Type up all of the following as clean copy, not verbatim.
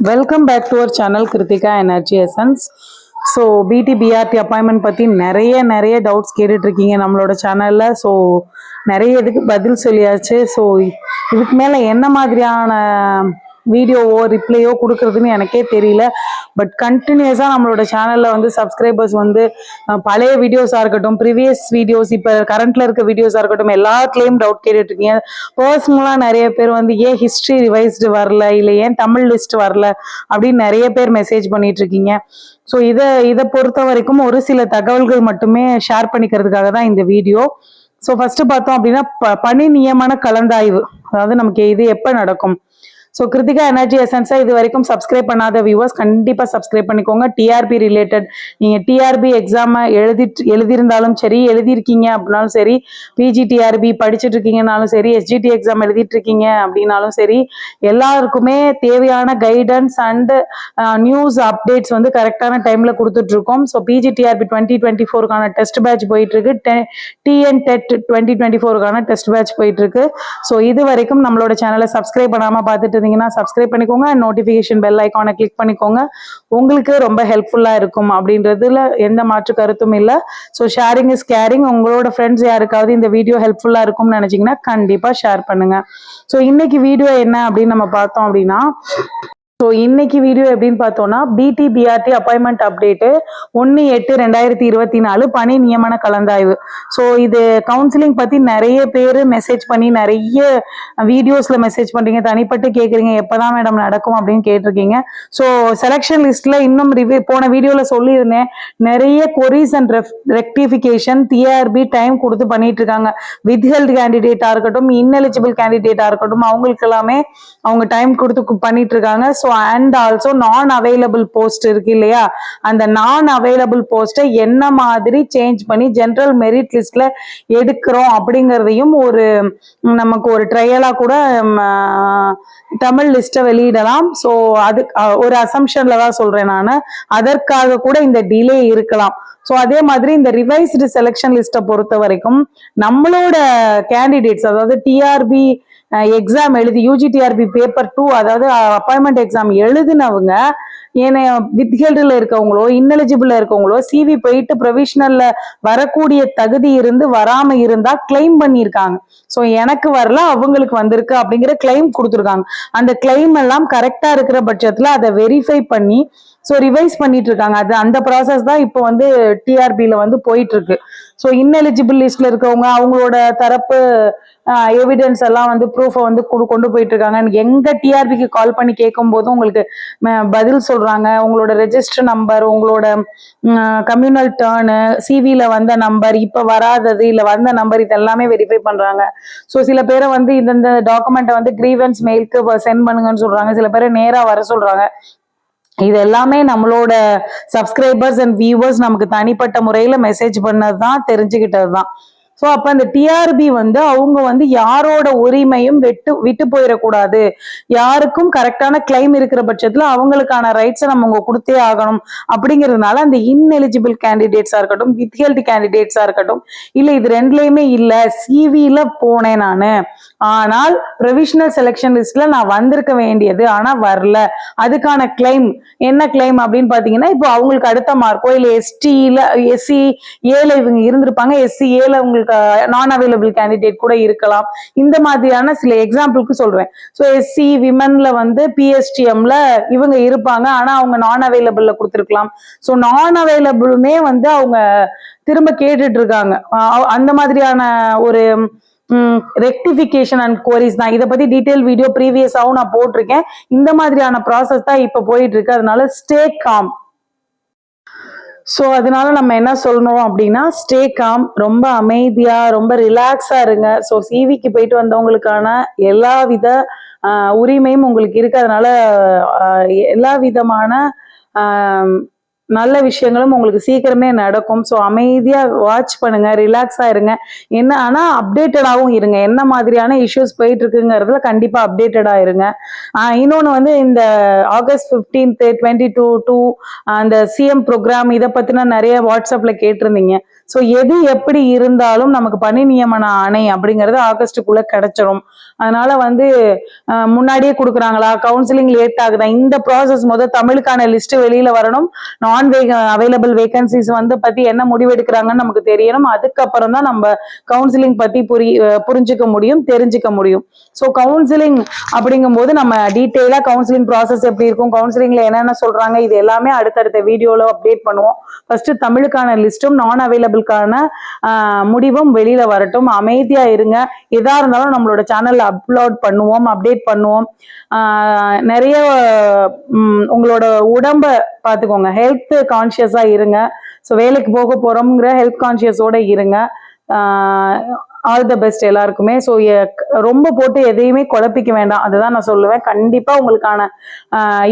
Welcome back to our channel Krithika energy essence. So பிடி appointment பற்றி நிறைய டவுட்ஸ் கேட்டுட்ருக்கீங்க நம்மளோட சேனலில். ஸோ நிறைய இதுக்கு பதில் சொல்லியாச்சு. ஸோ இதுக்கு மேலே என்ன மாதிரியான வீடியோவோ ரிப்ளையோ கொடுக்குறதுன்னு எனக்கே தெரியல. பட் கண்டினியூஸாக நம்மளோட சேனலில் வந்து சப்ஸ்கிரைபர்ஸ் வந்து பழைய வீடியோஸாக இருக்கட்டும், ப்ரீவியஸ் வீடியோஸ், இப்போ கரண்ட்டில் இருக்க வீடியோஸாக இருக்கட்டும், எல்லாத்துலேயும் டவுட் கேட்டுட்ருக்கீங்க. பர்சனலாக நிறைய பேர் வந்து ஏன் ஹிஸ்ட்ரி ரிவைஸ்டு வரல, இல்லை ஏன் தமிழ் லிஸ்ட் வரல அப்படின்னு நிறைய பேர் மெசேஜ் பண்ணிட்டு இருக்கீங்க. ஸோ இதை பொறுத்த வரைக்கும் ஒரு சில தகவல்கள் மட்டுமே ஷேர் பண்ணிக்கிறதுக்காக தான் இந்த வீடியோ. ஸோ ஃபர்ஸ்ட் பார்த்தோம் அப்படின்னா பணி நியமன கலந்தாய்வு, அதாவது நமக்கு இது எப்போ நடக்கும். ஸோ கிருத்திகா எனர்ஜி எசன்ஸை இது வரைக்கும் சப்ஸ்கிரைப் பண்ணாத வியூவர்ஸ் கண்டிப்பாக சப்ஸ்கிரைப் பண்ணிக்கோங்க. டிஆர்பி ரிலேட்டட், நீங்கள் டிஆர்பி எக்ஸாமை எழுதியிருந்தாலும் சரி, எழுதியிருக்கீங்க அப்படின்னாலும் சரி, பிஜிடிஆர்பி படிச்சுட்டு இருக்கீங்கனாலும் சரி, எஸ்ஜிடி எக்ஸாம் எழுதிட்டு இருக்கீங்க அப்படின்னாலும் சரி, எல்லாருக்குமே தேவையான கைடன்ஸ் அண்ட் நியூஸ் அப்டேட்ஸ் வந்து கரெக்டான டைமில் கொடுத்துட்ருக்கோம். ஸோ பிஜிடிஆர்பி 2024க்கான டெஸ்ட் பேட்ச் போயிட்டுருக்கு, டிஎன் டெட் 2024க்கான டெஸ்ட் பேட்ச் போயிட்டுருக்கு. ஸோ இது வரைக்கும் நம்மளோட சேனலை சப்ஸ்கிரைப் பண்ணாமல் பார்த்துட்டு சப்ஸ்கிரைப் பண்ணிக்கோங்க. நோட்டிபிகேஷன் பெல் ஐகானை கிளிக் பண்ணிக்கோங்க. உங்களுக்கு ரொம்ப ஹெல்ப்ஃபுல்லா இருக்கும் அப்படின்றதுல எந்த மாற்று கருத்தும் இல்லை. So sharing is caring. உங்களோட ஃப்ரெண்ட்ஸ் யாருக்காவது இந்த வீடியோ ஹெல்ப்ஃபுல்லா இருக்கும்னு நினைச்சீங்கன்னா கண்டிப்பா ஷேர் பண்ணுங்க. ஸோ இன்னைக்கு வீடியோ என்ன அப்படின்னு நம்ம பார்த்தோம் அப்படின்னா, ஸோ இன்னைக்கு வீடியோ எப்படின்னு பார்த்தோம்னா, பிடி அப்பாயின்மெண்ட் அப்டேட்டு 1/8/2024 பணி நியமன கலந்தாய்வு. ஸோ இது கவுன்சிலிங் பற்றி நிறைய பேர் மெசேஜ் பண்ணி நிறைய வீடியோஸில் மெசேஜ் பண்ணுறீங்க, தனிப்பட்டு கேட்குறீங்க எப்போதான் மேடம் நடக்கும் அப்படின்னு கேட்டிருக்கீங்க. ஸோ செலெக்ஷன் லிஸ்ட்டில் இன்னும் போன வீடியோவில் சொல்லியிருந்தேன், நிறைய கொரிஸ் அண்ட் ரெக்டிஃபிகேஷன் டிஆர்பி டைம் கொடுத்து பண்ணிட்டு இருக்காங்க. வித்ஹெல்ட் கேண்டிடேட்டாக இருக்கட்டும், இன்எலிஜிபிள் கேண்டிடேட்டாக இருக்கட்டும், அவங்களுக்கு எல்லாமே அவங்க டைம் கொடுத்து பண்ணிட்டு இருக்காங்க. ஸோ அண்ட் ஆல்சோ நான் அவைலபிள் போஸ்ட் இருக்கு இல்லையா, அந்த நான் அவைலபிள் போஸ்ட்டை என்ன மாதிரி சேஞ்ச் பண்ணி ஜென்ரல் மெரிட் லிஸ்ட்ல எடுக்கிறோம் அப்படிங்கிறதையும் நமக்கு ஒரு ட்ரையலா கூட தமிழ் லிஸ்ட்டை வெளியிடலாம். ஸோ அது ஒரு அசம்ஷன்ல தான் சொல்றேன் நான், அதற்காக கூட இந்த டிலே இருக்கலாம். ஸோ அதே மாதிரி இந்த ரிவைஸ்டு செலெக்ஷன் லிஸ்ட்டை பொறுத்த வரைக்கும் நம்மளோட கேண்டிடேட்ஸ், அதாவது டிஆர்பி எக்ஸாம் எழுதி யூஜிடிஆர்பி பேப்பர் 2, அதாவது அப்பாயின்மெண்ட் எக்ஸாம் எழுதினவங்க, ஏன்னா வித்ஹெல்டில் இருக்கவங்களோ இன்னெலிஜிபிள் இருக்கவங்களோ சிவி போயிட்டு ப்ரொவிஷனல்ல வரக்கூடிய தகுதி இருந்து வராம இருந்தா கிளைம் பண்ணியிருக்காங்க. ஸோ எனக்கு வரல அவங்களுக்கு வந்திருக்கு அப்படிங்கிற கிளைம் கொடுத்துருக்காங்க. அந்த கிளைம் எல்லாம் கரெக்டா இருக்கிற பட்சத்துல அதை வெரிஃபை பண்ணி ஸோ ரிவைஸ் பண்ணிட்டு இருக்காங்க. அந்த ப்ராசஸ் தான் இப்போ வந்து டிஆர்பியில் வந்து போயிட்டு இருக்கு. ஸோ இன்னெலிஜிபிள் லிஸ்ட்ல இருக்கவங்க அவங்களோட தரப்பு எவிடன்ஸ் எல்லாம் வந்து ப்ரூஃபை வந்து கொண்டு போயிட்டு இருக்காங்க. எங்க டிஆர்பிக்கு கால் பண்ணி கேட்கும் போதும் உங்களுக்கு பதில் சொல்றாங்க. உங்களோட ரெஜிஸ்டர் நம்பர், உங்களோட கம்யூனல் டேர்னு, சிவில வந்த நம்பர், இப்ப வராதது இல்ல வந்த நம்பர், இது எல்லாமே வெரிஃபை பண்றாங்க. ஸோ சில பேரை வந்து இந்த டாக்குமெண்ட்டை வந்து கிரீவன்ஸ் மெயிலுக்கு சென்ட் பண்ணுங்கன்னு சொல்றாங்க, சில பேரை நேரா வர சொல்றாங்க. இது எல்லாமே நம்மளோட சப்ஸ்கிரைபர்ஸ் அண்ட் வியூவர்ஸ் நமக்கு தனிப்பட்ட முறையில மெசேஜ் பண்ணது தான், தெரிஞ்சுக்கிட்டது தான். ஸோ அப்போ அந்த டிஆர்பி வந்து அவங்க வந்து யாரோட உரிமையும் விட்டு போயிடக்கூடாது, யாருக்கும் கரெக்டான கிளைம் இருக்கிற பட்சத்தில் அவங்களுக்கான ரைட்ஸை நம்ம கொடுத்தே ஆகணும் அப்படிங்கிறதுனால அந்த இன்எலிஜிபிள் கேண்டிடேட்ஸாக இருக்கட்டும், வித்ஹெல்ட் கேண்டிடேட்ஸாக இருக்கட்டும், இல்லை இது ரெண்டுலேயுமே இல்லை சிவியில் போனேன் நான், ஆனால் ப்ரொவிஷனல் செலெக்ஷன் லிஸ்ட்ல நான் வந்திருக்க வேண்டியது ஆனால் வரல, அதுக்கான கிளைம் என்ன கிளைம் அப்படின்னு பார்த்தீங்கன்னா, இப்போ அவங்களுக்கு அடுத்த மார்க்கோ இல்லை எஸ்சி ஏல இவங்க இருந்திருப்பாங்க, எஸ்சி ஏல உங்களுக்கு நான் அவைலபிள் கேண்டிடேட் கூட இருக்கலாம். இந்த மாதிரியான சில எக்ஸாம்பிளுக்கு சொல்றேன். ஸோ எஸ்சி விமன்ல வந்து பிஎஸ்டிஎம்ல இவங்க இருப்பாங்க, ஆனா அவங்க நான் அவைலபிள்ல கொடுத்துருக்கலாம். ஸோ நான் அவைலபிளுமே வந்து அவங்க திரும்ப கேட்டுட்டு இருக்காங்க. அந்த மாதிரியான ஒரு ரெக்டிஃபிகேஷன் அண்ட் குவரிஸ் தான். இதை பத்தி டீடைல் வீடியோ ப்ரீவியஸாகவும் நான் போட்டிருக்கேன். இந்த மாதிரியான ப்ராசஸ் தான் இப்போ போயிட்டு இருக்கு. அதனால ஸ்டே காம். ஸோ அதனால நம்ம என்ன சொல்லணும் அப்படின்னா, ஸ்டே காம், ரொம்ப அமைதியா ரொம்ப ரிலாக்ஸா இருங்க. ஸோ சிவிக்கு போயிட்டு வந்தவங்களுக்கான எல்லா வித உரிமையும் உங்களுக்கு இருக்கு. அதனால எல்லா விதமான நல்ல விஷயங்களும் உங்களுக்கு சீக்கிரமே நடக்கும். ஸோ அமைதியா வாட்ச் பண்ணுங்க, ரிலாக்ஸா இருங்க. என்ன ஆனா அப்டேட்டடாவும் இருங்க. என்ன மாதிரியான இஷ்யூஸ் போயிட்டு இருக்குங்கிறதுல கண்டிப்பா அப்டேட்டடா இருங்க. இன்னொன்னு வந்து இந்த ஆகஸ்ட் 15th 22 டூ அந்த சிஎம் ப்ரோக்ராம் இதை பத்தின நிறைய வாட்ஸ்அப்ல கேட்டிருந்தீங்க. ஸோ எது எப்படி இருந்தாலும் நமக்கு பணி நியமன ஆணை அப்படிங்கிறது ஆகஸ்டுக்குள்ள கிடைச்சிரும். அதனால வந்து முன்னாடியே கொடுக்குறாங்களா, கவுன்சிலிங் லேட் ஆகுதா, இந்த ப்ராசஸ் தமிழுக்கான லிஸ்ட் வெளியில வரணும். நான் அவைலபிள் வேகன்சிஸ் வந்து பத்தி என்ன முடிவெடுக்கிறாங்கன்னு நமக்கு தெரியணும். அதுக்கப்புறம் தான் நம்ம கவுன்சிலிங் பத்தி புரிஞ்சுக்க முடியும், தெரிஞ்சுக்க முடியும். ஸோ கவுன்சிலிங் அப்படிங்கும் போது நம்ம டீட்டெயிலா கவுன்சிலிங் ப்ராசஸ் எப்படி இருக்கும், கவுன்சிலிங்ல என்னென்ன சொல்றாங்க, இது எல்லாமே அடுத்தடுத்த வீடியோல அப்டேட் பண்ணுவோம். ஃபர்ஸ்ட் தமிழுக்கான லிஸ்டும் நான் அவைலபிள்கான முடிவும் வெளியில வரட்டும். அமைதியா இருங்க. எதா இருந்தாலும் நம்மளோட சேனல்ல அப்லோட் பண்ணுவோம், அப்டேட் பண்ணுவோம். நிறைய உங்களோட உடம்ப பார்த்துக்கோங்க, ஹெல்த் கான்சியஸா இருங்க. ஸோ வேலைக்கு போக போறோம்ங்கிற ஹெல்த் கான்சியஸோட இருங்க. ஆல் த பெஸ்ட் எல்லாருக்குமே. ஸோ ரொம்ப போட்டு எதையுமே குழப்பிக்க வேண்டாம், அதுதான் நான் சொல்லுவேன். கண்டிப்பா உங்களுக்கான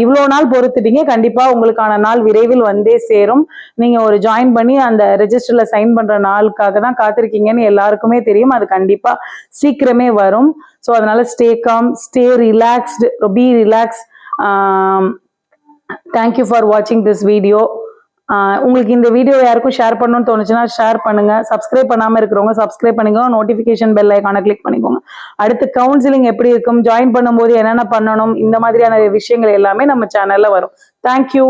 இவ்வளோ நாள் பொறுத்துட்டீங்க, கண்டிப்பா உங்களுக்கான நாள் விரைவில் வந்தே சேரும். நீங்க ஒரு ஜாயின் பண்ணி அந்த ரெஜிஸ்டர்ல சைன் பண்ற நாளுக்காக தான் காத்திருக்கீங்கன்னு எல்லாருக்குமே தெரியும். அது கண்டிப்பா சீக்கிரமே வரும். ஸோ அதனால stay com, stay relaxed, B relax. Thank you for வாட்சிங் திஸ் வீடியோ. உங்களுக்கு இந்த வீடியோ யாருக்கும் ஷேர் பண்ணணும்னு தோணுச்சுன்னா ஷேர் பண்ணுங்க. சப்ஸ்கிரைப் பண்ணாம இருக்கிறவங்க சப்ஸ்கிரைப் பண்ணிக்கோங்க, நோட்டிபிகேஷன் பெல் ஐகானை கிளிக் பண்ணிக்கோங்க. அடுத்து கவுன்சிலிங் எப்படி இருக்கும், ஜாயின் பண்ணும்போது என்னென்ன பண்ணணும், இந்த மாதிரியான விஷயங்கள் எல்லாமே நம்ம சேனல்ல வரும். தேங்க்யூ.